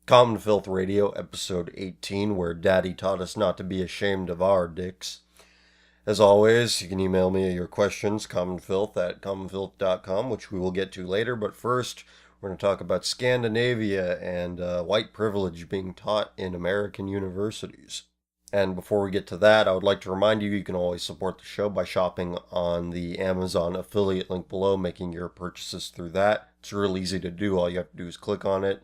Common Filth Radio, episode 18, where Daddy taught us not to be ashamed of our dicks. As always, you can email me your questions, commonfilth@commonfilth.com, which we will get to later. But first, we're going to talk about Scandinavia and white privilege being taught in American universities. And before we get to that, I would like to remind you can always support the show by shopping on the Amazon affiliate link below, making your purchases through that. It's real easy to do. All you have to do is click on it,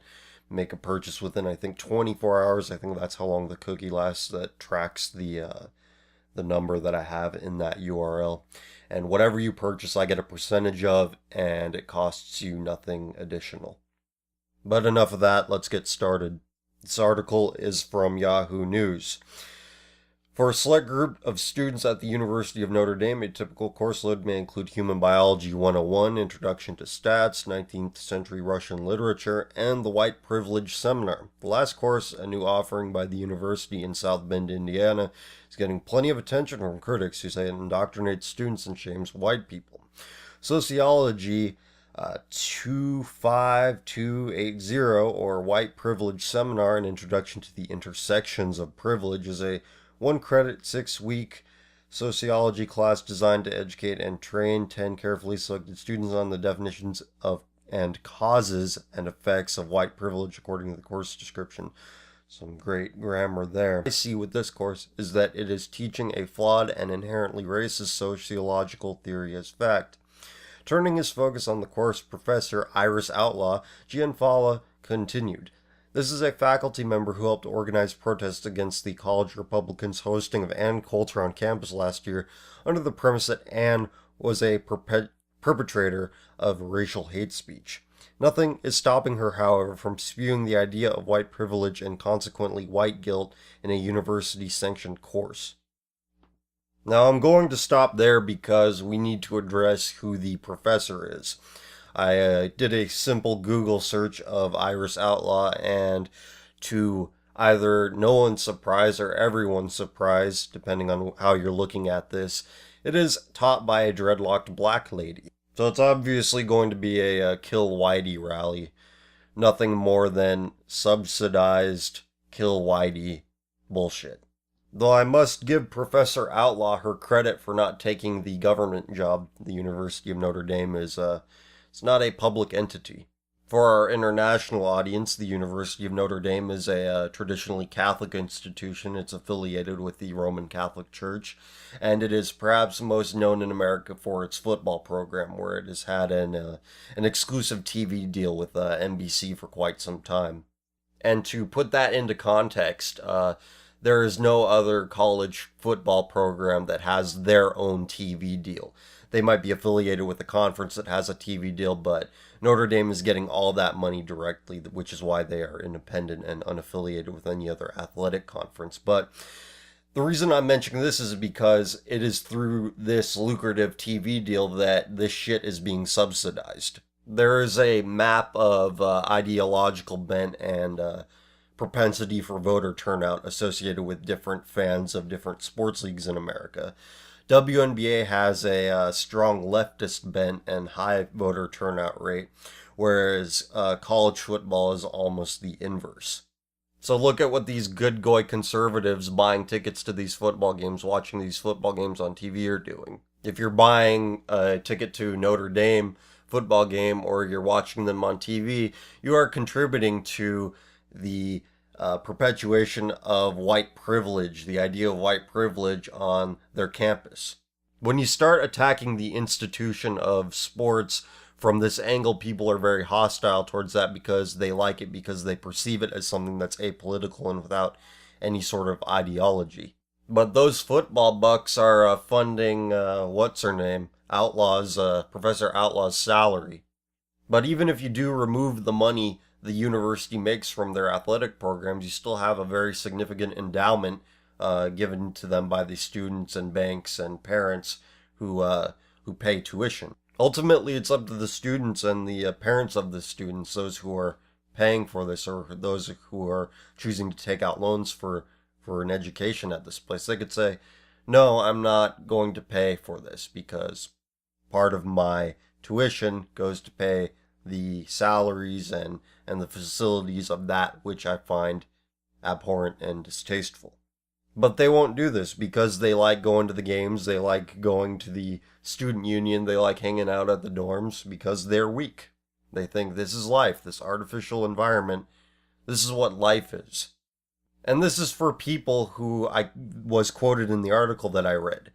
make a purchase within, I think, 24 hours. I think that's how long the cookie lasts that tracks the number that I have in that URL. And whatever you purchase, I get a percentage of, and it costs you nothing additional. But enough of that, let's get started. This article is from Yahoo News. For a select group of students at the University of Notre Dame, a typical course load may include Human Biology 101, Introduction to Stats, 19th Century Russian Literature, and the White Privilege Seminar. The last course, a new offering by the university in South Bend, Indiana, is getting plenty of attention from critics who say it indoctrinates students and shames white people. Sociology 25280, or White Privilege Seminar, an introduction to the intersections of privilege, is a 1-credit, 6-week sociology class designed to educate and train 10 carefully selected students on the definitions of and causes and effects of white privilege according to the course description. Some great grammar there. What I see with this course is that it is teaching a flawed and inherently racist sociological theory as fact. Turning his focus on the course, Professor Iris Outlaw Gianfala continued. This is a faculty member who helped organize protests against the college Republicans' hosting of Ann Coulter on campus last year under the premise that Ann was a perpetrator of racial hate speech. Nothing is stopping her, however, from spewing the idea of white privilege and consequently white guilt in a university-sanctioned course. Now, I'm going to stop there because we need to address who the professor is. I did a simple Google search of Iris Outlaw, and to either no one's surprise or everyone's surprise, depending on how you're looking at this, it is taught by a dreadlocked black lady. So it's obviously going to be a kill Whitey rally. Nothing more than subsidized kill Whitey bullshit. Though I must give Professor Outlaw her credit for not taking the government job. The University of Notre Dame is it's not a public entity. For our international audience, the University of Notre Dame is a traditionally Catholic institution. It's affiliated with the Roman Catholic Church, and it is perhaps most known in America for its football program, where it has had an exclusive TV deal with NBC for quite some time. And to put that into context, there is no other college football program that has their own TV deal. They might be affiliated with a conference that has a TV deal, but Notre Dame is getting all that money directly, which is why they are independent and unaffiliated with any other athletic conference. But the reason I'm mentioning this is because it is through this lucrative TV deal that this shit is being subsidized. There is a map of ideological bent and propensity for voter turnout associated with different fans of different sports leagues in America. WNBA has a strong leftist bent and high voter turnout rate, whereas college football is almost the inverse. So look at what these good goy conservatives buying tickets to these football games, watching these football games on TV are doing. If you're buying a ticket to Notre Dame football game or you're watching them on TV, you are contributing to the perpetuation of white privilege, the idea of white privilege on their campus. When you start attacking the institution of sports from this angle, people are very hostile towards that because they like it, because they perceive it as something that's apolitical and without any sort of ideology. But those football bucks are funding, Professor Outlaw's salary. But even if you do remove the money the university makes from their athletic programs, you still have a very significant endowment given to them by the students and banks and parents who pay tuition. Ultimately, it's up to the students and the parents of the students, those who are paying for this or those who are choosing to take out loans for an education at this place. They could say, no, I'm not going to pay for this because part of my tuition goes to pay the salaries and the facilities of that which I find abhorrent and distasteful. But they won't do this because they like going to the games, they like going to the student union, they like hanging out at the dorms because they're weak. They think this is life, this artificial environment, this is what life is. And this is for people who I was quoted in the article that I read.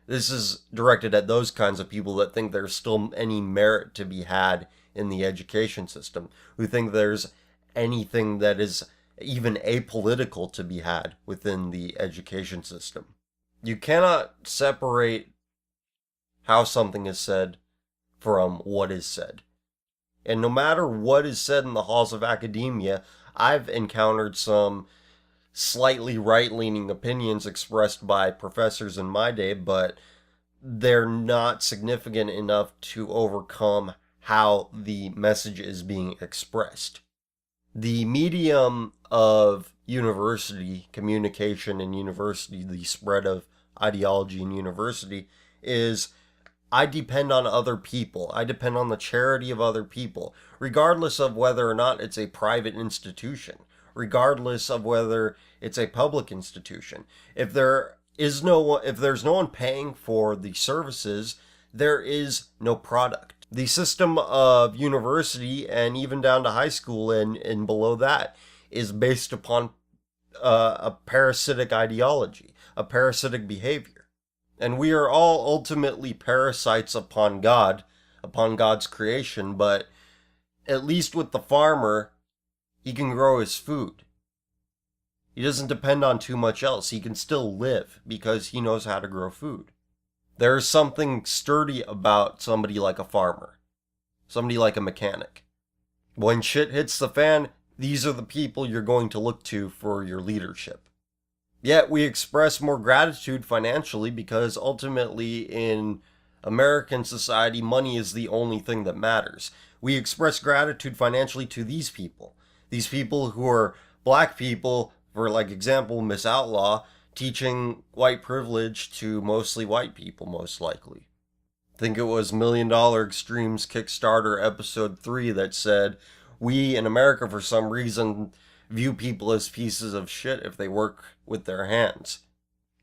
This is directed at those kinds of people that think there's still any merit to be had in the education system, who think there's anything that is even apolitical to be had within the education system. You cannot separate how something is said from what is said. And no matter what is said in the halls of academia, I've encountered some slightly right-leaning opinions expressed by professors in my day, but they're not significant enough to overcome how the message is being expressed. The medium of university communication in university, the spread of ideology in university, is I depend on other people. I depend on the charity of other people, regardless of whether or not it's a private institution, regardless of whether it's a public institution. If there's no one paying for the services, there is no product. The system of university and even down to high school and below that is based upon a parasitic ideology, a parasitic behavior. And we are all ultimately parasites upon God, upon God's creation, but at least with the farmer, he can grow his food. He doesn't depend on too much else. He can still live because he knows how to grow food. There's something sturdy about somebody like a farmer, somebody like a mechanic. When shit hits the fan, these are the people you're going to look to for your leadership. Yet we express more gratitude financially because ultimately in American society, money is the only thing that matters. We express gratitude financially to these people who are black people, for like example, Miss Outlaw, teaching white privilege to mostly white people, most likely. I think it was $1 Million Extremes Kickstarter episode 3 that said, we in America for some reason view people as pieces of shit if they work with their hands.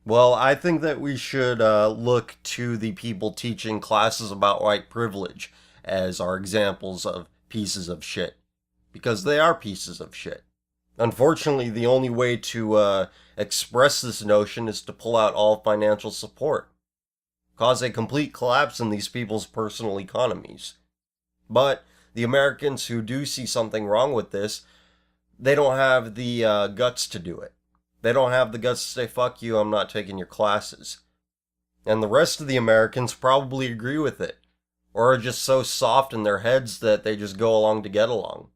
Well, I think that we should look to the people teaching classes about white privilege as our examples of pieces of shit. Because they are pieces of shit. Unfortunately, the only way to express this notion is to pull out all financial support, cause a complete collapse in these people's personal economies. But the Americans who do see something wrong with this, they don't have the guts to do it. They don't have the guts to say, fuck you, I'm not taking your classes. And the rest of the Americans probably agree with it, or are just so soft in their heads that they just go along to get along.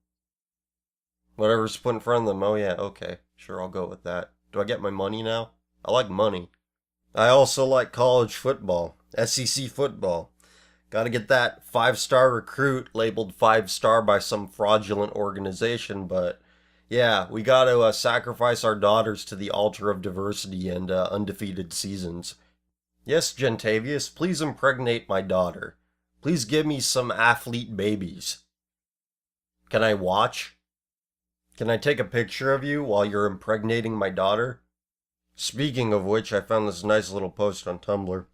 Whatever's put in front of them, oh yeah, okay, sure, I'll go with that. Do I get my money now? I like money. I also like college football, SEC football. Gotta get that 5-star recruit labeled 5-star by some fraudulent organization, but yeah, we gotta sacrifice our daughters to the altar of diversity and undefeated seasons. Yes, Gentavious, please impregnate my daughter. Please give me some athlete babies. Can I watch? Can I take a picture of you while you're impregnating my daughter? Speaking of which, I found this nice little post on Tumblr. It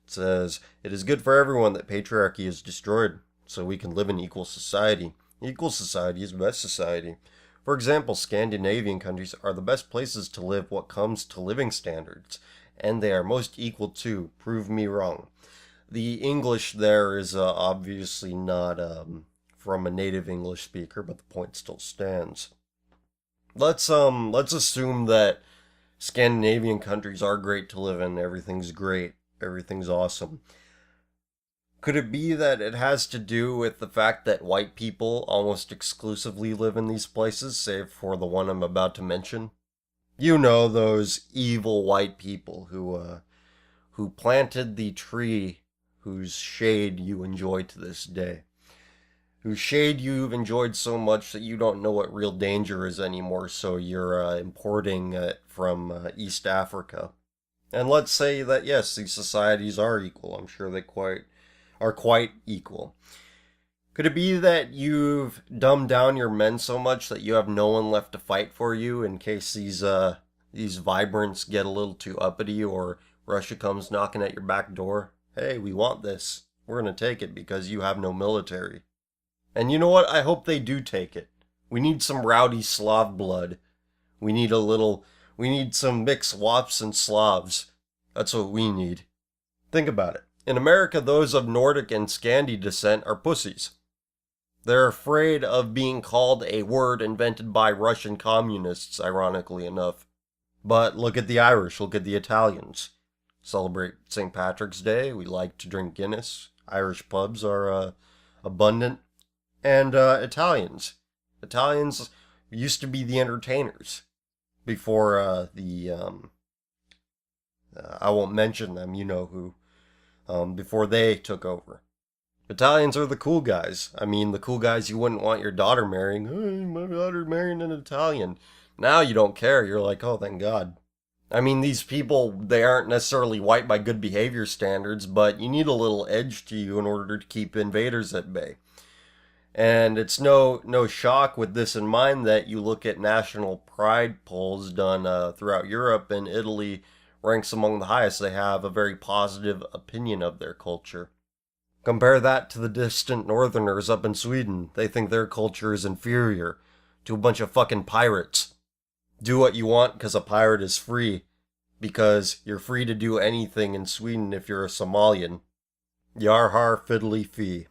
says, it is good for everyone that patriarchy is destroyed, so we can live in equal society. Equal society is best society. For example, Scandinavian countries are the best places to live what comes to living standards, and they are most equal to, prove me wrong. The English there is obviously not from a native English speaker, but the point still stands. Let's assume that Scandinavian countries are great to live in, everything's great, everything's awesome. Could it be that it has to do with the fact that white people almost exclusively live in these places, save for the one I'm about to mention? You know, those evil white people who planted the tree whose shade you enjoy to this day. Whose shade you've enjoyed so much that you don't know what real danger is anymore, so you're importing it from East Africa. And let's say that, yes, these societies are equal. I'm sure they are quite equal. Could it be that you've dumbed down your men so much that you have no one left to fight for you in case these vibrants get a little too uppity or Russia comes knocking at your back door? Hey, we want this. We're gonna take it because you have no military. And you know what? I hope they do take it. We need some rowdy Slav blood. We need a little. We need some mixed Wops and Slavs. That's what we need. Think about it. In America, those of Nordic and Scandi descent are pussies. They're afraid of being called a word invented by Russian communists, ironically enough. But look at the Irish, look at the Italians. Celebrate St. Patrick's Day, we like to drink Guinness. Irish pubs are abundant. And Italians. Italians used to be the entertainers before I won't mention them, you know who, before they took over. Italians are the cool guys. I mean, the cool guys you wouldn't want your daughter marrying. Hey, my daughter marrying an Italian. Now you don't care. You're like, oh, thank God. I mean, these people, they aren't necessarily white by good behavior standards, but you need a little edge to you in order to keep invaders at bay. And it's no shock with this in mind that you look at national pride polls done throughout Europe, and Italy ranks among the highest. They have a very positive opinion of their culture. Compare that to the distant northerners up in Sweden. They think their culture is inferior to a bunch of fucking pirates. Do what you want because a pirate is free. Because you're free to do anything in Sweden if you're a Somalian. Yar har fiddly fee.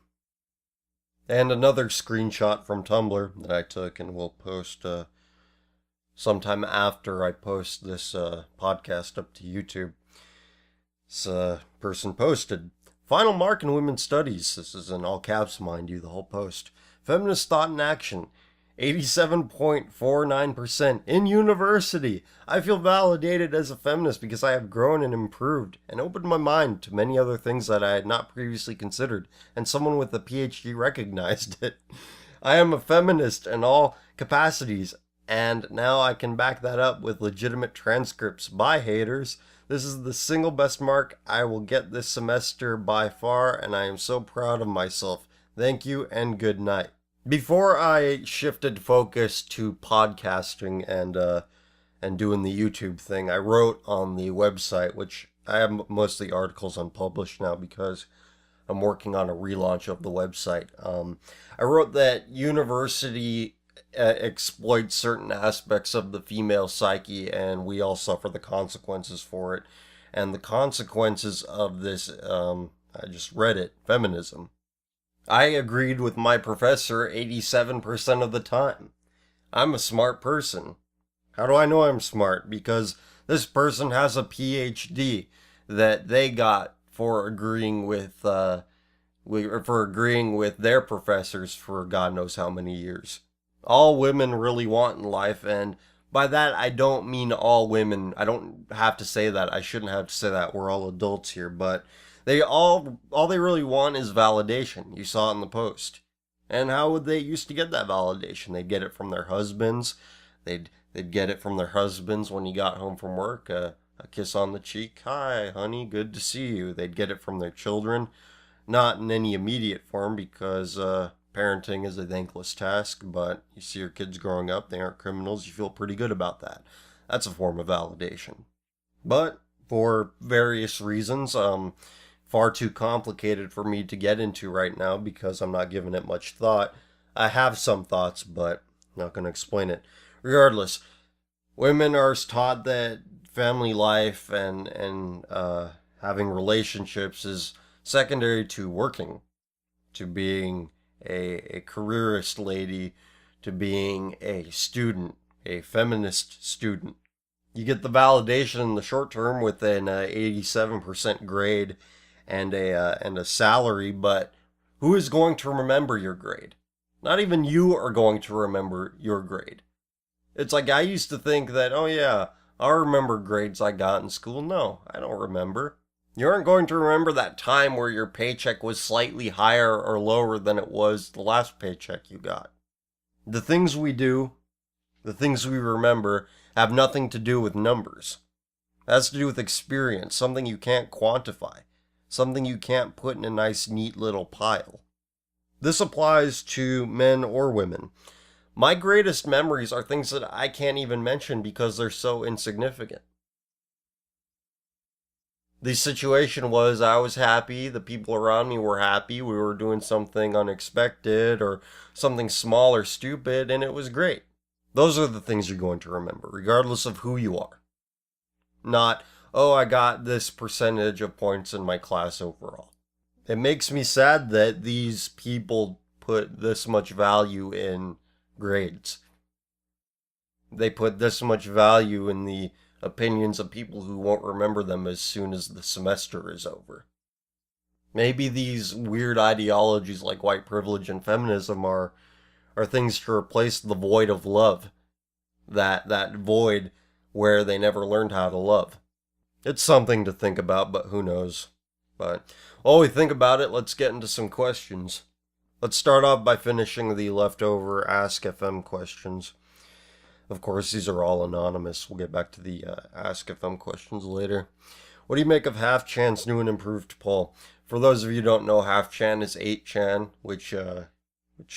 And another screenshot from Tumblr that I took and will post sometime after I post this podcast up to YouTube. This person posted, final mark in women's studies. This is in all caps, mind you, the whole post. Feminist thought in action. 87.49% in university. I feel validated as a feminist because I have grown and improved and opened my mind to many other things that I had not previously considered, and someone with a PhD recognized it. I am a feminist in all capacities, and now I can back that up with legitimate transcripts. Bye, haters. This is the single best mark I will get this semester by far, and I am so proud of myself. Thank you and good night. Before I shifted focus to podcasting and doing the YouTube thing, I wrote on the website, which I have most of the articles unpublished now because I'm working on a relaunch of the website. I wrote that university exploits certain aspects of the female psyche, and we all suffer the consequences for it. And the consequences of this, I just read it, feminism. I agreed with my professor 87% of the time. I'm a smart person. How do I know I'm smart? Because this person has a PhD that they got for agreeing with their professors for God knows how many years. All women really want in life, and by that I don't mean all women. I don't have to say that. I shouldn't have to say that. We're all adults here, but all they really want is validation. You saw it in the post. And how would they used to get that validation? They'd get it from their husbands. They'd get it from their husbands when you got home from work. A kiss on the cheek. Hi, honey, good to see you. They'd get it from their children. Not in any immediate form because parenting is a thankless task. But you see your kids growing up. They aren't criminals. You feel pretty good about that. That's a form of validation. But for various reasons, far too complicated for me to get into right now because I'm not giving it much thought. I have some thoughts, but I'm not going to explain it. Regardless, women are taught that family life and having relationships is secondary to working, to being a careerist lady, to being a student, a feminist student. You get the validation in the short term with an 87% grade and a salary, but who is going to remember your grade? Not even you are going to remember your grade. It's like I used to think that, oh yeah, I'll remember grades I got in school. No, I don't remember. You aren't going to remember that time where your paycheck was slightly higher or lower than it was the last paycheck you got. The things we do, the things we remember, have nothing to do with numbers. It has to do with experience, something you can't quantify. Something you can't put in a nice, neat little pile. This applies to men or women. My greatest memories are things that I can't even mention because they're so insignificant. The situation was I was happy, the people around me were happy, we were doing something unexpected or something small or stupid, and it was great. Those are the things you're going to remember, regardless of who you are. Not, oh, I got this percentage of points in my class overall. It makes me sad that these people put this much value in grades. They put this much value in the opinions of people who won't remember them as soon as the semester is over. Maybe these weird ideologies like white privilege and feminism are things to replace the void of love. That void where they never learned how to love. It's something to think about, but who knows. But while we think about it, let's get into some questions. Let's start off by finishing the leftover Ask FM questions. Of course, these are all anonymous. We'll get back to the Ask FM questions later. What do you make of Half Chan's new and improved poll? For those of you who don't know, Half Chan is 8chan, which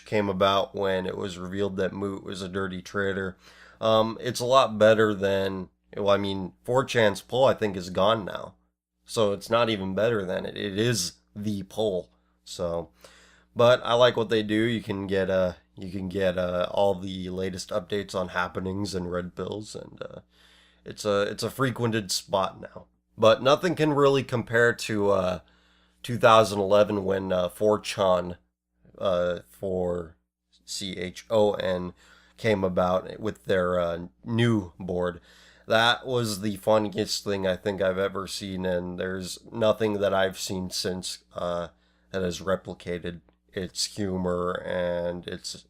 came about when it was revealed that Moot was a dirty traitor. It's a lot better than, well, I mean, 4chan's poll I think is gone now, so it's not even better than it. It is the poll. So, but I like what they do. You can get all the latest updates on happenings and red pills, and it's a frequented spot now. But nothing can really compare to 2011 when 4chan, for CHON, came about with their new board. That was the funniest thing I think I've ever seen, and there's nothing that I've seen since that has replicated its humor and its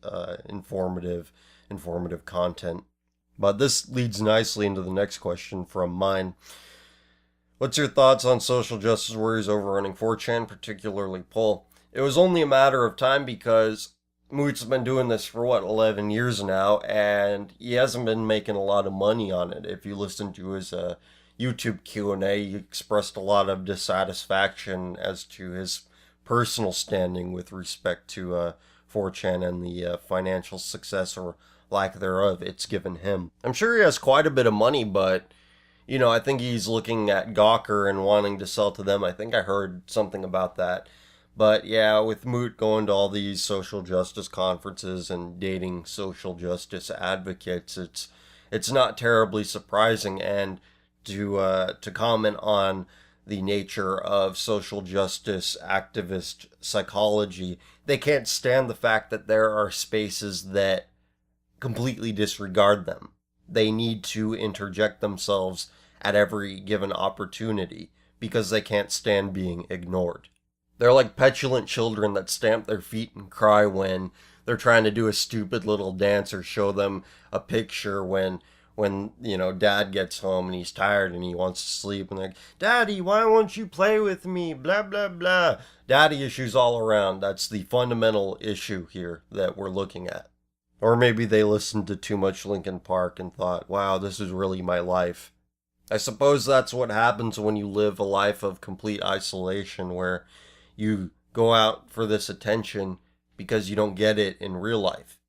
informative content. But this leads nicely into the next question from mine. What's your thoughts on social justice warriors overrunning 4chan, particularly Poll? It was only a matter of time because Moot's been doing this for 11 years now, and he hasn't been making a lot of money on it. If you listen to his YouTube Q&A, he expressed a lot of dissatisfaction as to his personal standing with respect to 4chan and the financial success or lack thereof it's given him. I'm sure he has quite a bit of money, but I think he's looking at Gawker and wanting to sell to them. I think I heard something about that. But yeah, with Moot going to all these social justice conferences and dating social justice advocates, it's not terribly surprising. And to comment on the nature of social justice activist psychology, they can't stand the fact that there are spaces that completely disregard them. They need to interject themselves at every given opportunity because they can't stand being ignored. They're like petulant children that stamp their feet and cry when they're trying to do a stupid little dance or show them a picture when dad gets home and he's tired and he wants to sleep and they're like, Daddy, why won't you play with me? Blah, blah, blah. Daddy issues all around. That's the fundamental issue here that we're looking at. Or maybe they listened to too much Linkin Park and thought, wow, this is really my life. I suppose that's what happens when you live a life of complete isolation where you go out for this attention because you don't get it in real life.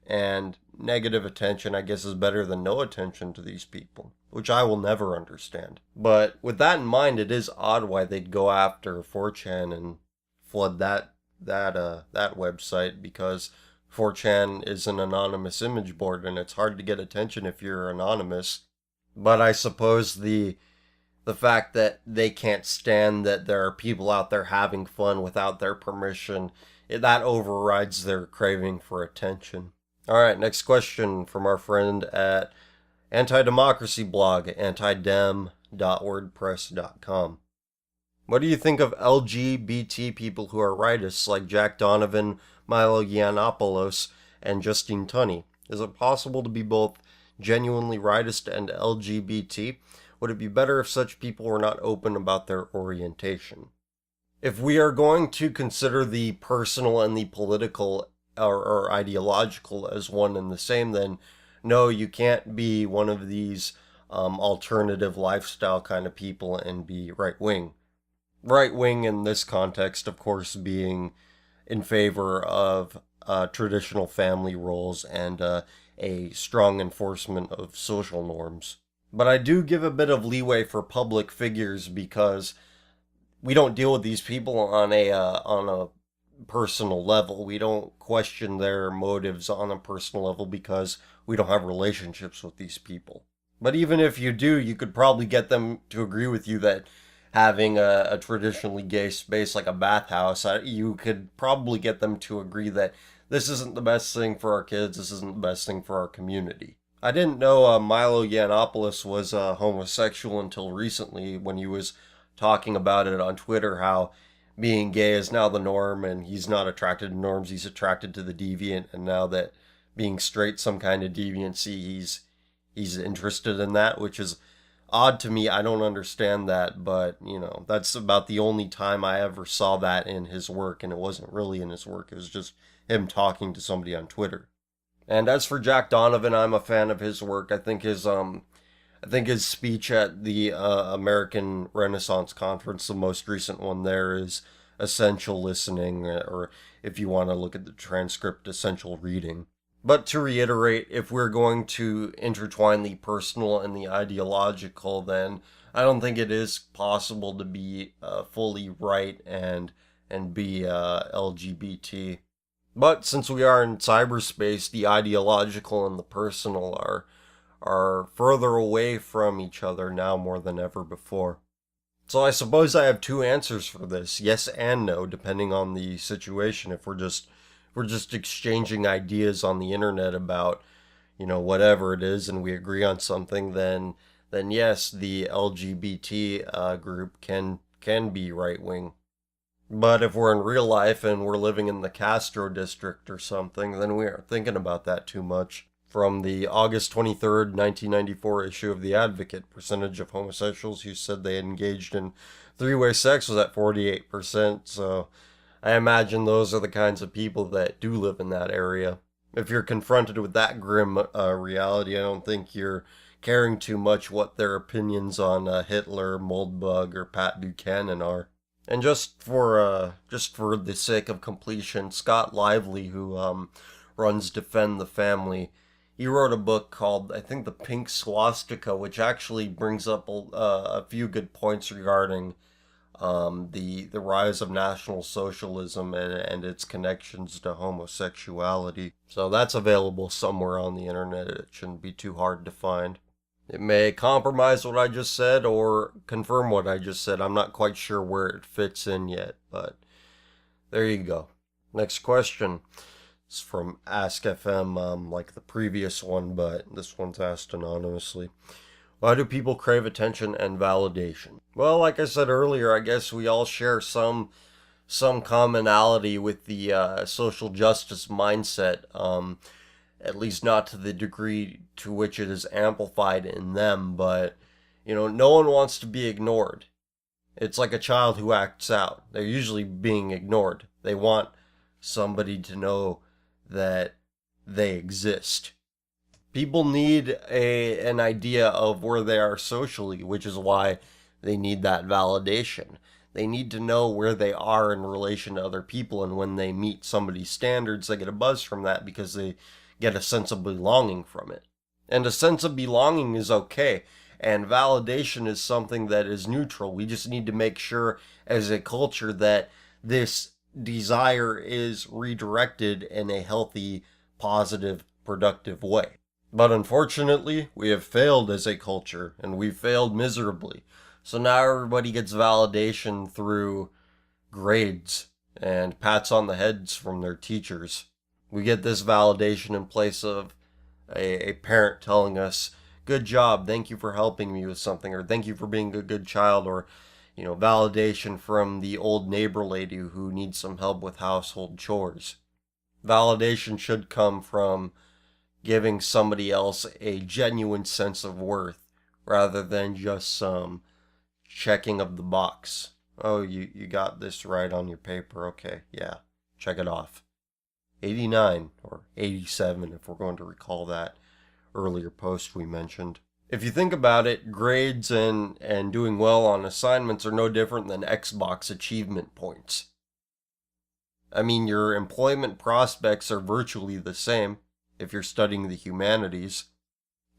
And negative attention, I guess, is better than no attention to these people, which I will never understand. But with that in mind, it is odd why they'd go after 4chan and flood that website, because 4chan is an anonymous image board and it's hard to get attention if you're anonymous. But I suppose the fact that they can't stand that there are people out there having fun without their permission, that overrides their craving for attention. All right, next question from our friend at Anti-Democracy blog, antidem.wordpress.com. What do you think of LGBT people who are rightists like Jack Donovan, Milo Yiannopoulos, and Justine Tunney? Is it possible to be both genuinely rightist and LGBT? Would it be better if such people were not open about their orientation? If we are going to consider the personal and the political or ideological as one and the same, then no, you can't be one of these alternative lifestyle kind of people and be right-wing. Right-wing in this context, of course, being in favor of traditional family roles and a strong enforcement of social norms. But I do give a bit of leeway for public figures because we don't deal with these people on a personal level. We don't question their motives on a personal level because we don't have relationships with these people. But even if you do, you could probably get them to agree with you that having a traditionally gay space like a bathhouse, you could probably get them to agree that this isn't the best thing for our kids, this isn't the best thing for our community. I didn't know Milo Yiannopoulos was homosexual until recently when he was talking about it on Twitter, how being gay is now the norm and he's not attracted to norms, he's attracted to the deviant, and now that being straight some kind of deviancy, he's interested in that, which is odd to me. I don't understand that, but that's about the only time I ever saw that in his work, and it wasn't really in his work. It was just him talking to somebody on Twitter. And as for Jack Donovan, I'm a fan of his work. I think his speech at the American Renaissance Conference, the most recent one there, is essential listening, or if you want to look at the transcript, essential reading. But to reiterate, if we're going to intertwine the personal and the ideological, then I don't think it is possible to be fully right and be LGBT. But since we are in cyberspace, the ideological and the personal are further away from each other now more than ever before. So I suppose I have two answers for this, yes and no, depending on the situation. If we're just exchanging ideas on the internet about, whatever it is, and we agree on something, then yes, the LGBT group can be right wing. But if we're in real life and we're living in the Castro district or something, then we aren't thinking about that too much. From the August 23rd, 1994 issue of The Advocate, percentage of homosexuals who said they engaged in three-way sex was at 48%, so I imagine those are the kinds of people that do live in that area. If you're confronted with that grim reality, I don't think you're caring too much what their opinions on Hitler, Moldbug, or Pat Buchanan are. And just for the sake of completion, Scott Lively, who runs Defend the Family, he wrote a book called, I think, The Pink Swastika, which actually brings up a few good points regarding the rise of National Socialism and its connections to homosexuality. So that's available somewhere on the internet. It shouldn't be too hard to find. It may compromise what I just said or confirm what I just said. I'm not quite sure where it fits in yet, but there you go. Next question. It's from Ask FM, like the previous one, but this one's asked anonymously. Why do people crave attention and validation? Well, like I said earlier, I guess we all share some commonality with the social justice mindset. At least not to the degree to which it is amplified in them, but no one wants to be ignored. It's like a child who acts out. They're usually being ignored. They want somebody to know that they exist. People need an idea of where they are socially, which is why they need that validation. They need to know where they are in relation to other people, and when they meet somebody's standards, they get a buzz from that because they get a sense of belonging from it. And a sense of belonging is okay, and validation is something that is neutral. We just need to make sure as a culture that this desire is redirected in a healthy, positive, productive way. But unfortunately, we have failed as a culture, and we've failed miserably. So now everybody gets validation through grades and pats on the heads from their teachers. We get this validation in place of a parent telling us, good job, thank you for helping me with something, or thank you for being a good child, or validation from the old neighbor lady who needs some help with household chores. Validation should come from giving somebody else a genuine sense of worth rather than just some checking of the box. Oh, you got this right on your paper. Okay, yeah, check it off. 89 or 87 if we're going to recall that earlier post we mentioned. If you think about it, grades and doing well on assignments are no different than Xbox achievement points. I mean, your employment prospects are virtually the same if you're studying the humanities.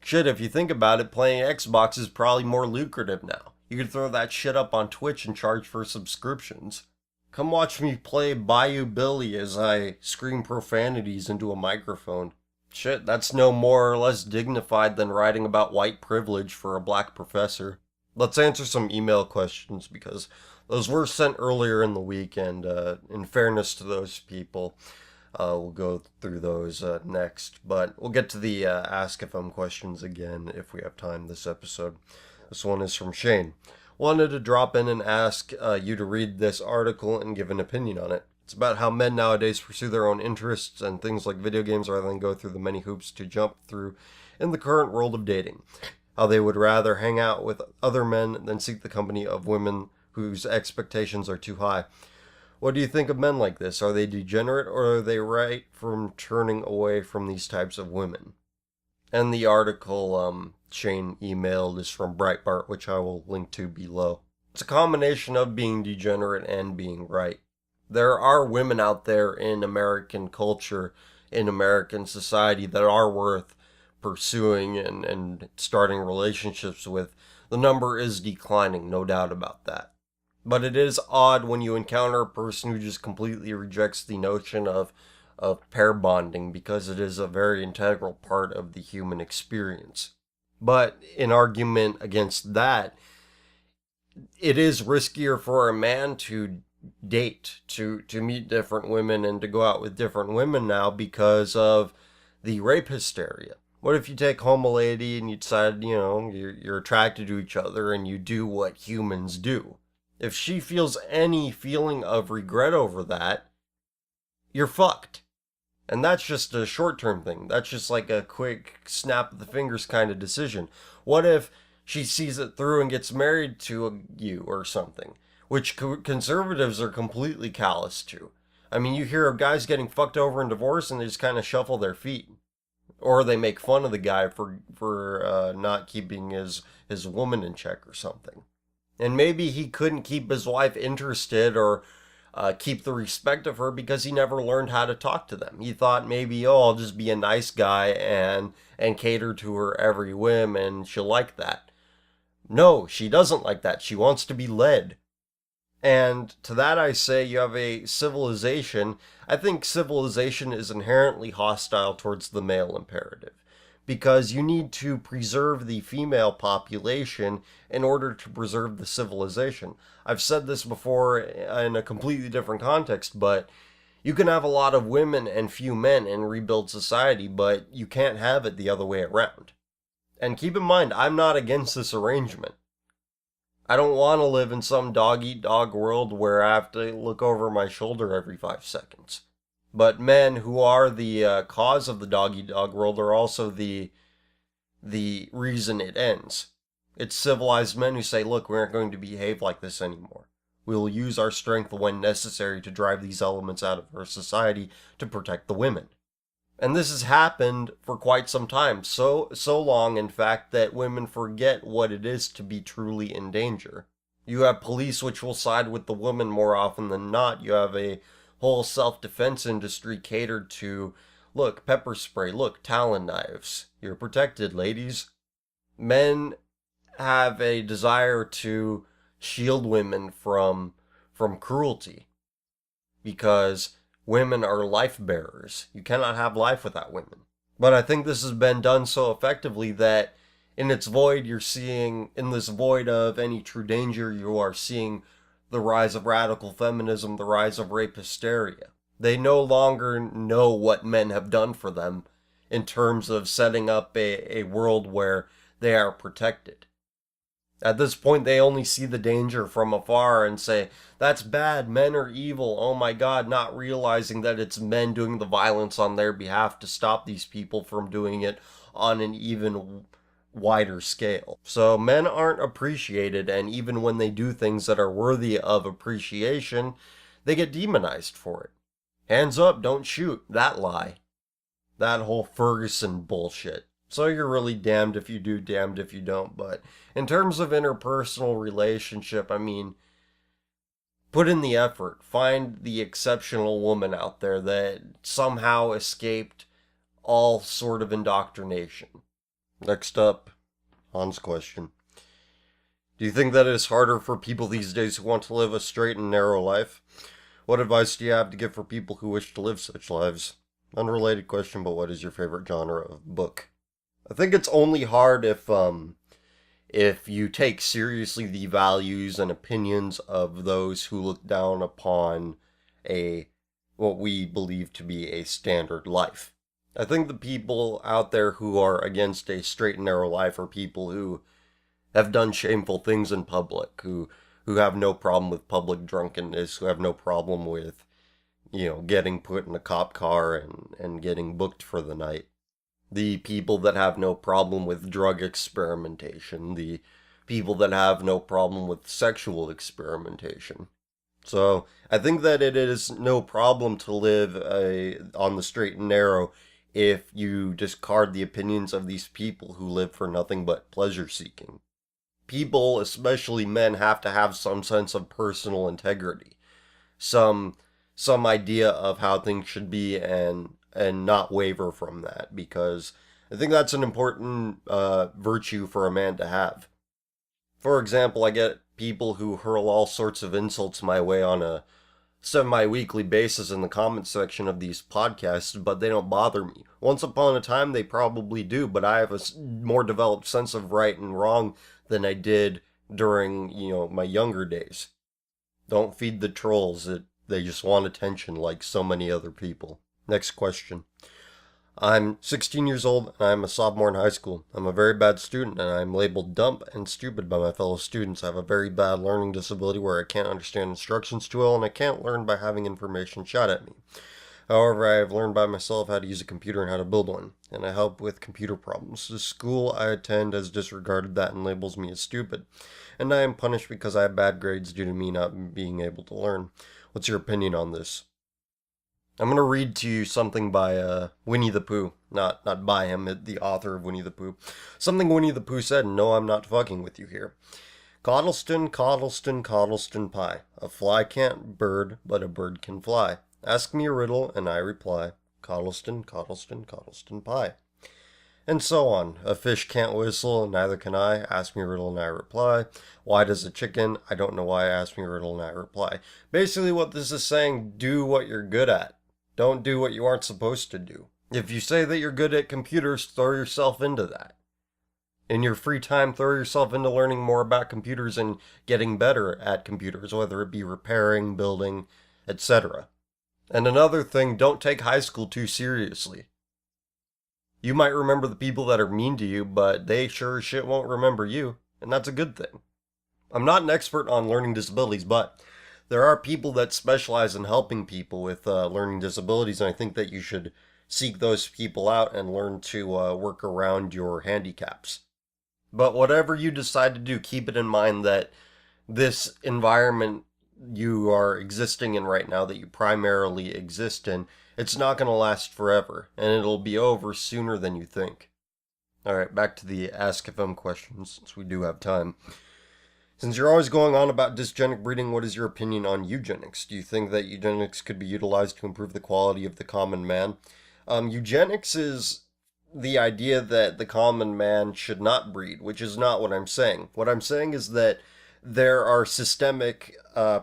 Shit, if you think about it, playing Xbox is probably more lucrative now. You could throw that shit up on Twitch and charge for subscriptions. Come watch me play Bayou Billy as I scream profanities into a microphone. Shit, that's no more or less dignified than writing about white privilege for a black professor. Let's answer some email questions because those were sent earlier in the week, and in fairness to those people, we'll go through those next. But we'll get to the Ask FM questions again if we have time this episode. This one is from Shane. Wanted to drop in and ask you to read this article and give an opinion on it. It's about how men nowadays pursue their own interests and things like video games rather than go through the many hoops to jump through in the current world of dating. How they would rather hang out with other men than seek the company of women whose expectations are too high. What do you think of men like this? Are they degenerate or are they right from turning away from these types of women? And the article Shane emailed is from Breitbart, which I will link to below. It's a combination of being degenerate and being right. There are women out there in American culture, in American society, that are worth pursuing and starting relationships with. The number is declining, no doubt about that. But it is odd when you encounter a person who just completely rejects the notion of pair bonding because it is a very integral part of the human experience. But in argument against that, it is riskier for a man to date, to meet different women and to go out with different women now because of the rape hysteria. What if you take home a lady and you decide, you're attracted to each other and you do what humans do? If she feels any feeling of regret over that, you're fucked. And that's just a short-term thing. That's just like a quick snap of the fingers kind of decision. What if she sees it through and gets married to you or something? Which conservatives are completely callous to. I mean, you hear of guys getting fucked over in divorce and they just kind of shuffle their feet. Or they make fun of the guy for not keeping his woman in check or something. And maybe he couldn't keep his wife interested or keep the respect of her because he never learned how to talk to them. He thought maybe, I'll just be a nice guy and cater to her every whim and she'll like that. No, she doesn't like that. She wants to be led. And to that I say you have a civilization. I think civilization is inherently hostile towards the male imperative because you need to preserve the female population in order to preserve the civilization. I've said this before in a completely different context, but you can have a lot of women and few men and rebuild society, but you can't have it the other way around. And keep in mind, I'm not against this arrangement. I don't want to live in some dog-eat-dog world where I have to look over my shoulder every 5 seconds. But men who are the cause of the dog-eat-dog world are also the reason it ends. It's civilized men who say, look, we aren't going to behave like this anymore. We will use our strength when necessary to drive these elements out of our society to protect the women. And this has happened for quite some time. So long, in fact, that women forget what it is to be truly in danger. You have police which will side with the woman more often than not. You have a whole self-defense industry catered to, look, pepper spray, look, Talon knives. You're protected, ladies. Men have a desire to shield women from cruelty because women are life bearers. You cannot have life without women. But I think this has been done so effectively that in its void, you're seeing, in this void of any true danger, you are seeing the rise of radical feminism, the rise of rape hysteria. They no longer know what men have done for them in terms of setting up a world where they are protected. At this point, they only see the danger from afar and say, that's bad, men are evil, oh my god, not realizing that it's men doing the violence on their behalf to stop these people from doing it on an even wider scale. So men aren't appreciated, and even when they do things that are worthy of appreciation, they get demonized for it. Hands up, don't shoot, that lie. That whole Ferguson bullshit. So you're really damned if you do, damned if you don't. But in terms of interpersonal relationship, I mean, Put in the effort. Find the exceptional woman out there that somehow escaped all sort of indoctrination. Next up, Han's question. Do you think that it is harder for people these days who want to live a straight and narrow life? What advice do you have to give for people who wish to live such lives? Unrelated question, but what is your favorite genre of book? I think it's only hard if you take seriously the values and opinions of those who look down upon a what we believe to be a standard life. I think the people out there who are against a straight and narrow life are people who have done shameful things in public, who have no problem with public drunkenness, who have no problem with, getting put in a cop car and getting booked for the night. The people that have no problem with drug experimentation, the people that have no problem with sexual experimentation. So I think that it is no problem to live on the straight and narrow if you discard the opinions of these people who live for nothing but pleasure seeking. People, especially men, have to have some sense of personal integrity, some idea of how things should be, and not waver from that, because I think that's an important virtue for a man to have. For example, I get people who hurl all sorts of insults my way on a semi-weekly basis in the comment section of these podcasts, but they don't bother me. Once upon a time, they probably do, but I have a more developed sense of right and wrong than I did during, my younger days. Don't feed the trolls. They just want attention like so many other people. Next question. I'm 16 years old and I'm a sophomore in high school. I'm a very bad student and I'm labeled dumb and stupid by my fellow students. I have a very bad learning disability where I can't understand instructions too well and I can't learn by having information shot at me. However, I have learned by myself how to use a computer and how to build one, and I help with computer problems. The school I attend has disregarded that and labels me as stupid, and I am punished because I have bad grades due to me not being able to learn. What's your opinion on this? I'm going to read to you something by Winnie the Pooh. Not by him, the author of Winnie the Pooh. Something Winnie the Pooh said, and no, I'm not fucking with you here. Coddleston, Coddleston, Coddleston pie. A fly can't bird, but a bird can fly. Ask me a riddle, and I reply. Coddleston, Coddleston, Coddleston pie. And so on. A fish can't whistle, and neither can I. Ask me a riddle, and I reply. Why does a chicken? I don't know why. Ask me a riddle, and I reply. Basically what this is saying, do what you're good at. Don't do what you aren't supposed to do. If you say that you're good at computers, throw yourself into that. In your free time, throw yourself into learning more about computers and getting better at computers, whether it be repairing, building, etc. And another thing, don't take high school too seriously. You might remember the people that are mean to you, but they sure as shit won't remember you, and that's a good thing. I'm not an expert on learning disabilities, but there are people that specialize in helping people with learning disabilities, and I think that you should seek those people out and learn to work around your handicaps. But whatever you decide to do, keep it in mind that this environment you are existing in right now, that you primarily exist in, it's not going to last forever, and it'll be over sooner than you think. Alright, back to the Ask FM questions, since we do have time. Since you're always going on about dysgenic breeding, what is your opinion on eugenics? Do you think that eugenics could be utilized to improve the quality of the common man? Eugenics is the idea that the common man should not breed, which is not what I'm saying. What I'm saying is that there are systemic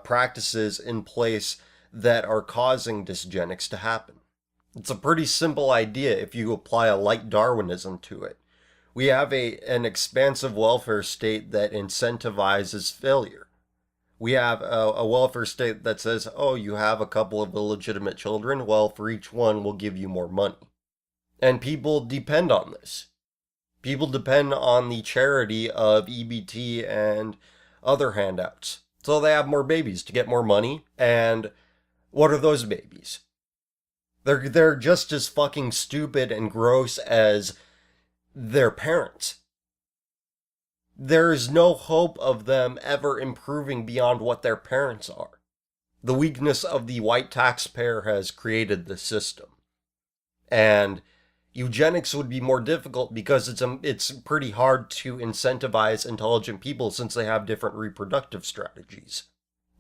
practices in place that are causing dysgenics to happen. It's a pretty simple idea if you apply a light Darwinism to it. We have an expansive welfare state that incentivizes failure. We have a welfare state that says, oh, you have a couple of illegitimate children, well, for each one, we'll give you more money. And people depend on this. People depend on the charity of EBT and other handouts. So they have more babies to get more money, and what are those babies? They're just as fucking stupid and gross as their parents. There is no hope of them ever improving beyond what their parents are. The weakness of the white taxpayer has created the system. And eugenics would be more difficult because it's pretty hard to incentivize intelligent people since they have different reproductive strategies.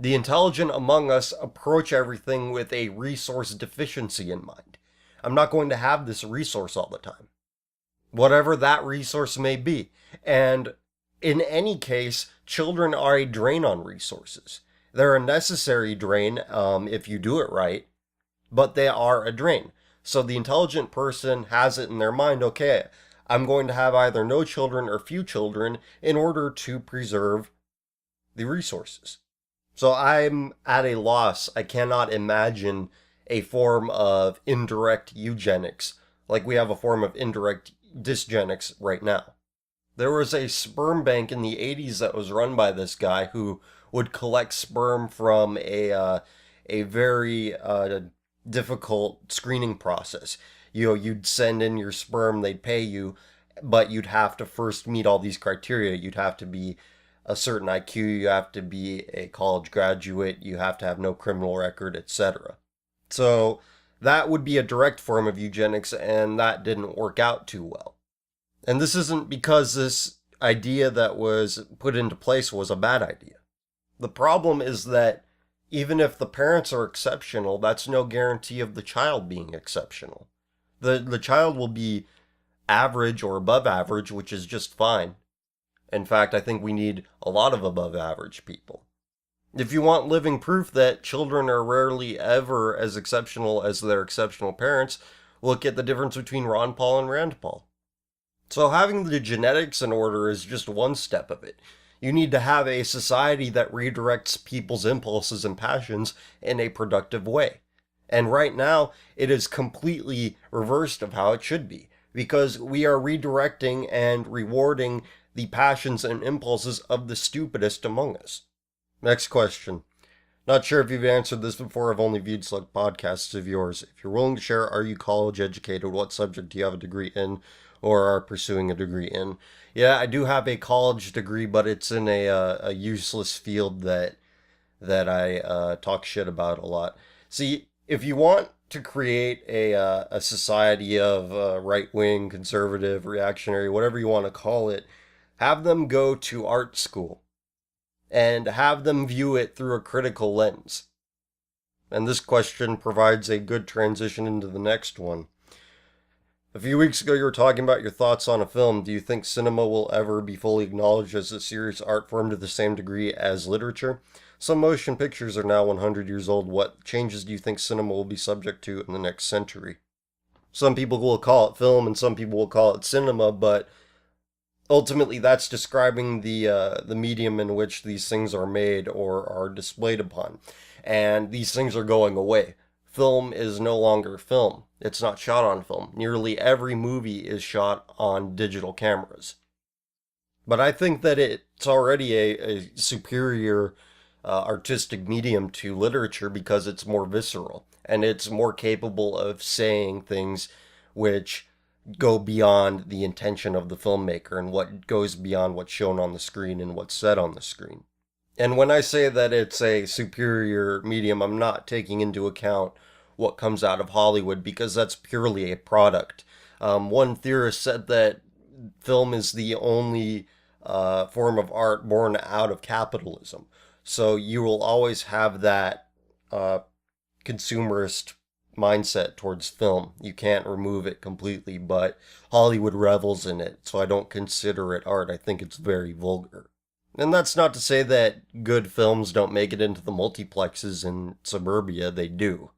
The intelligent among us approach everything with a resource deficiency in mind. I'm not going to have this resource all the time, whatever that resource may be. And in any case, children are a drain on resources. They're a necessary drain if you do it right, but they are a drain. So the intelligent person has it in their mind, okay, I'm going to have either no children or few children in order to preserve the resources. So I'm at a loss. I cannot imagine a form of indirect eugenics like we have a form of indirect dysgenics right now. There was a sperm bank in the 80s that was run by this guy who would collect sperm from a very difficult screening process. You know, you'd send in your sperm, they'd pay you, but you'd have to first meet all these criteria. You'd have to be a certain IQ, you have to be a college graduate, you have to have no criminal record, etc. So that would be a direct form of eugenics, and that didn't work out too well. And this isn't because this idea that was put into place was a bad idea. The problem is that even if the parents are exceptional, that's no guarantee of the child being exceptional. The child will be average or above average, which is just fine. In fact, I think we need a lot of above average people. If you want living proof that children are rarely ever as exceptional as their exceptional parents, look at the difference between Ron Paul and Rand Paul. So having the genetics in order is just one step of it. You need to have a society that redirects people's impulses and passions in a productive way. And right now, it is completely reversed of how it should be, because we are redirecting and rewarding the passions and impulses of the stupidest among us. Next question. Not sure if you've answered this before. I've only viewed select podcasts of yours. If you're willing to share, are you college educated? What subject do you have a degree in or are pursuing a degree in? Yeah, I do have a college degree, but it's in a useless field that I talk shit about a lot. See, if you want to create a society of right-wing, conservative, reactionary, whatever you want to call it, have them go to art school and have them view it through a critical lens. And this question provides a good transition into the next one. A few weeks ago, you were talking about your thoughts on a film. Do you think cinema will ever be fully acknowledged as a serious art form to the same degree as literature? Some motion pictures are now 100 years old. What changes do you think cinema will be subject to in the next century? Some people will call it film and some people will call it cinema, but ultimately that's describing the medium in which these things are made or are displayed upon. And these things are going away. Film is no longer film. It's not shot on film. Nearly every movie is shot on digital cameras. But I think that it's already a superior artistic medium to literature because it's more visceral and it's more capable of saying things which go beyond the intention of the filmmaker and what goes beyond what's shown on the screen and what's said on the screen. And when I say that it's a superior medium, I'm not taking into account what comes out of Hollywood because that's purely a product. One theorist said that film is the only form of art born out of capitalism. So you will always have that consumerist mindset towards film. You can't remove it completely, but Hollywood revels in it, so I don't consider it art. I think it's very vulgar. And that's not to say that good films don't make it into the multiplexes in suburbia, they do.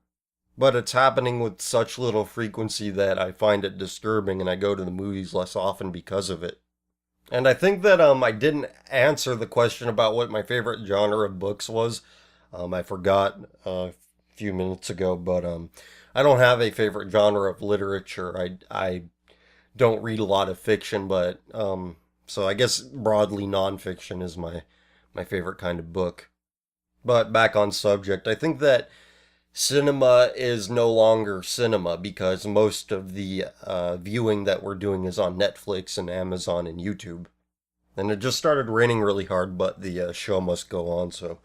But it's happening with such little frequency that I find it disturbing and I go to the movies less often because of it. And I think that I didn't answer the question about what my favorite genre of books was. I forgot a few minutes ago, but I don't have a favorite genre of literature. I don't read a lot of fiction, but so I guess broadly nonfiction is my favorite kind of book. But back on subject, I think that cinema is no longer cinema because most of the viewing that we're doing is on Netflix and Amazon and YouTube. And it just started raining really hard, but the show must go on, so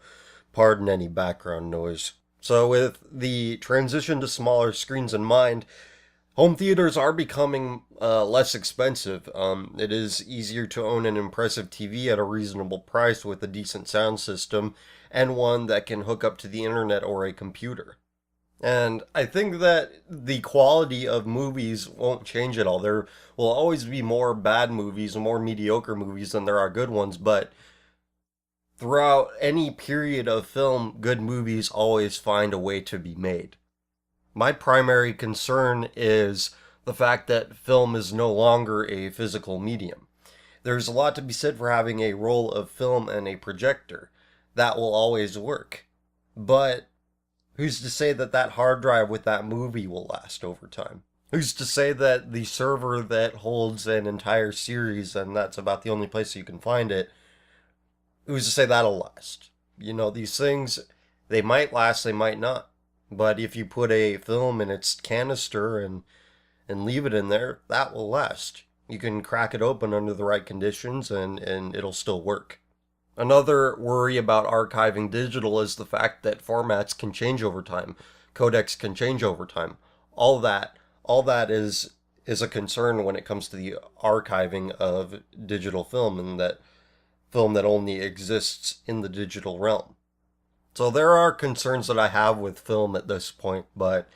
pardon any background noise. So with the transition to smaller screens in mind, Home theaters are becoming less expensive. It is easier to own an impressive TV at a reasonable price with a decent sound system and one that can hook up to the internet or a computer. And I think that the quality of movies won't change at all. There will always be more bad movies, more mediocre movies than there are good ones, but throughout any period of film, good movies always find a way to be made. My primary concern is the fact that film is no longer a physical medium. There's a lot to be said for having a roll of film and a projector. That will always work. But who's to say that that hard drive with that movie will last over time? Who's to say that the server that holds an entire series, and that's about the only place you can find it, who's to say that'll last? You know, these things, they might last, they might not. But if you put a film in its canister and leave it in there, that will last. You can crack it open under the right conditions and it'll still work. Another worry about archiving digital is the fact that formats can change over time. Codecs can change over time. All that is a concern when it comes to the archiving of digital film, and that film that only exists in the digital realm. So there are concerns that I have with film at this point, but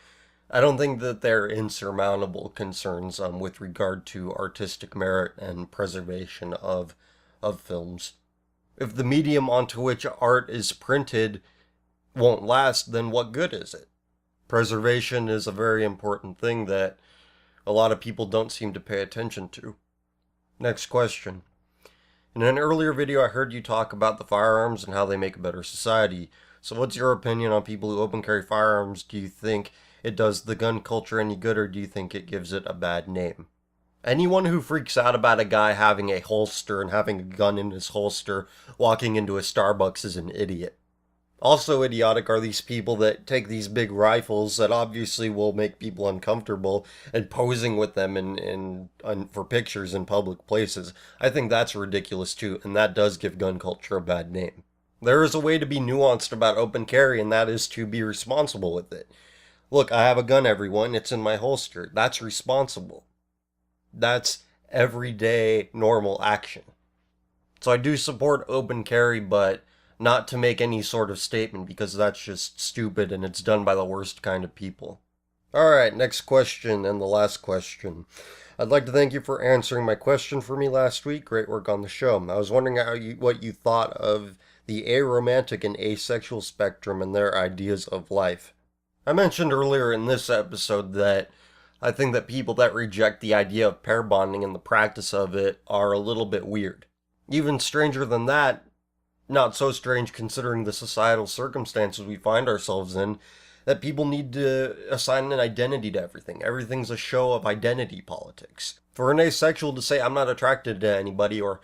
I don't think that they're insurmountable concerns with regard to artistic merit and preservation of films. If the medium onto which art is printed won't last, then what good is it? Preservation is a very important thing that a lot of people don't seem to pay attention to. Next question. In an earlier video, I heard you talk about the firearms and how they make a better society. So what's your opinion on people who open carry firearms? Do you think it does the gun culture any good, or do you think it gives it a bad name? Anyone who freaks out about a guy having a holster and having a gun in his holster walking into a Starbucks is an idiot. Also idiotic are these people that take these big rifles that obviously will make people uncomfortable and posing with them for pictures in public places. I think that's ridiculous too, and that does give gun culture a bad name. There is a way to be nuanced about open carry, and that is to be responsible with it. Look, I have a gun, everyone. It's in my holster. That's responsible. That's everyday normal action. So I do support open carry, but not to make any sort of statement, because that's just stupid and it's done by the worst kind of people. Alright, next question and the last question. I'd like to thank you for answering my question for me last week. Great work on the show. I was wondering what you thought of the aromantic and asexual spectrum and their ideas of life. I mentioned earlier in this episode that I think that people that reject the idea of pair bonding and the practice of it are a little bit weird. Even stranger than that, not so strange considering the societal circumstances we find ourselves in, that people need to assign an identity to everything. Everything's a show of identity politics. For an asexual to say, I'm not attracted to anybody, or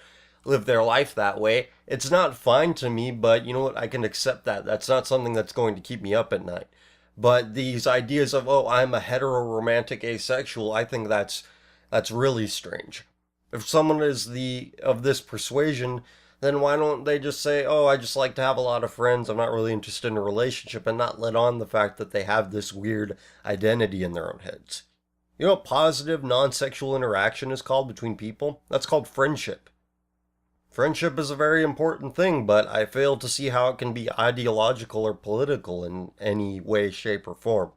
live their life that way, it's not fine to me, but you know what, I can accept that. That's not something that's going to keep me up at night. But these ideas of, oh, I'm a heteroromantic asexual, I think that's really strange. If someone is of this persuasion, then why don't they just say, oh, I just like to have a lot of friends, I'm not really interested in a relationship, and not let on the fact that they have this weird identity in their own heads. You know what positive, non-sexual interaction is called between people? That's called friendship. Friendship is a very important thing, but I fail to see how it can be ideological or political in any way, shape, or form.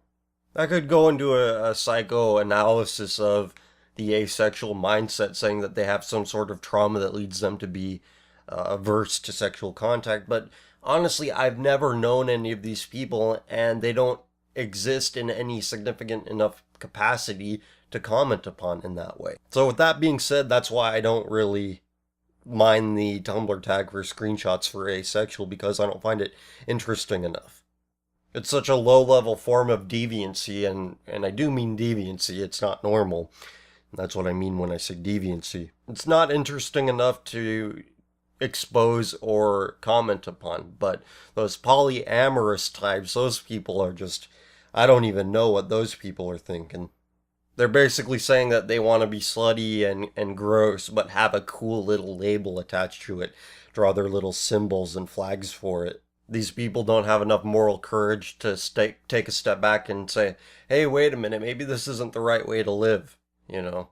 I could go into a psychoanalysis of the asexual mindset, saying that they have some sort of trauma that leads them to be averse to sexual contact, but honestly, I've never known any of these people, and they don't exist in any significant enough capacity to comment upon in that way. So with that being said, that's why I don't really mind the Tumblr tag for screenshots for asexual, because I don't find it interesting enough. It's such a low-level form of deviancy, and I do mean deviancy, it's not normal. That's what I mean when I say deviancy. It's not interesting enough to expose or comment upon, but those polyamorous types, those people are just, I don't even know what those people are thinking. They're basically saying that they want to be slutty and gross, but have a cool little label attached to it, draw their little symbols and flags for it. These people don't have enough moral courage to take a step back and say, hey, wait a minute, maybe this isn't the right way to live. You know,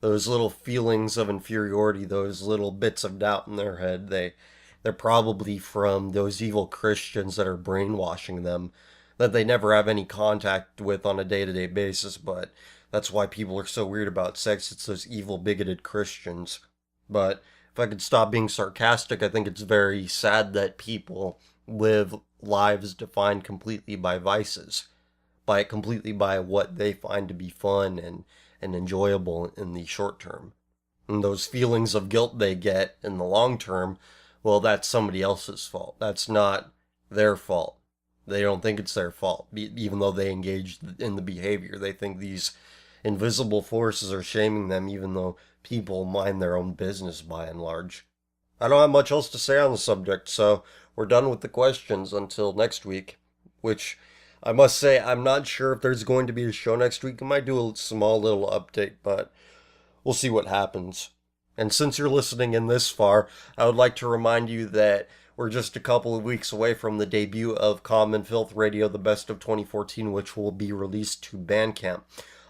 those little feelings of inferiority, those little bits of doubt in their head, they're probably from those evil Christians that are brainwashing them that they never have any contact with on a day-to-day basis, but that's why people are so weird about sex. It's those evil bigoted Christians. But if I could stop being sarcastic, I think it's very sad that people live lives defined completely by vices, by completely by what they find to be fun and enjoyable in the short term. And those feelings of guilt they get in the long term, well, that's somebody else's fault. That's not their fault. They don't think it's their fault, even though they engage in the behavior. They think these invisible forces are shaming them, even though people mind their own business by and large. I don't have much else to say on the subject, so we're done with the questions until next week, which I must say I'm not sure if there's going to be a show next week. I might do a small little update, but we'll see what happens. And since you're listening in this far, I would like to remind you that we're just a couple of weeks away from the debut of Common Filth Radio, the best of 2014, which will be released to Bandcamp.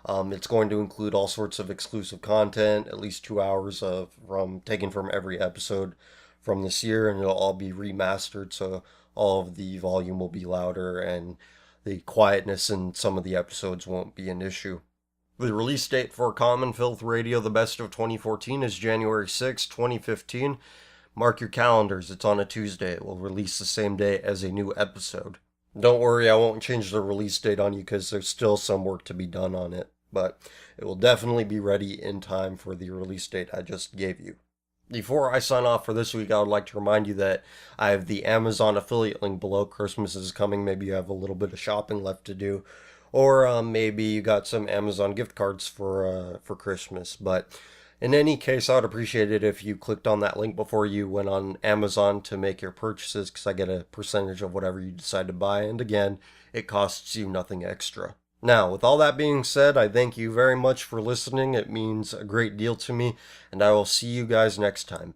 It's going to include all sorts of exclusive content, at least 2 hours of taken from every episode from this year, and it'll all be remastered, so all of the volume will be louder and the quietness in some of the episodes won't be an issue. The release date for Common Filth Radio, the best of 2014, is January 6, 2015. Mark your calendars, it's on a Tuesday. It will release the same day as a new episode. Don't worry, I won't change the release date on you because there's still some work to be done on it, but it will definitely be ready in time for the release date I just gave you. Before I sign off for this week, I would like to remind you that I have the Amazon affiliate link below. Christmas is coming. Maybe you have a little bit of shopping left to do, or maybe you got some Amazon gift cards for Christmas. But in any case, I would appreciate it if you clicked on that link before you went on Amazon to make your purchases, because I get a percentage of whatever you decide to buy. And again, it costs you nothing extra. Now, with all that being said, I thank you very much for listening. It means a great deal to me, and I will see you guys next time.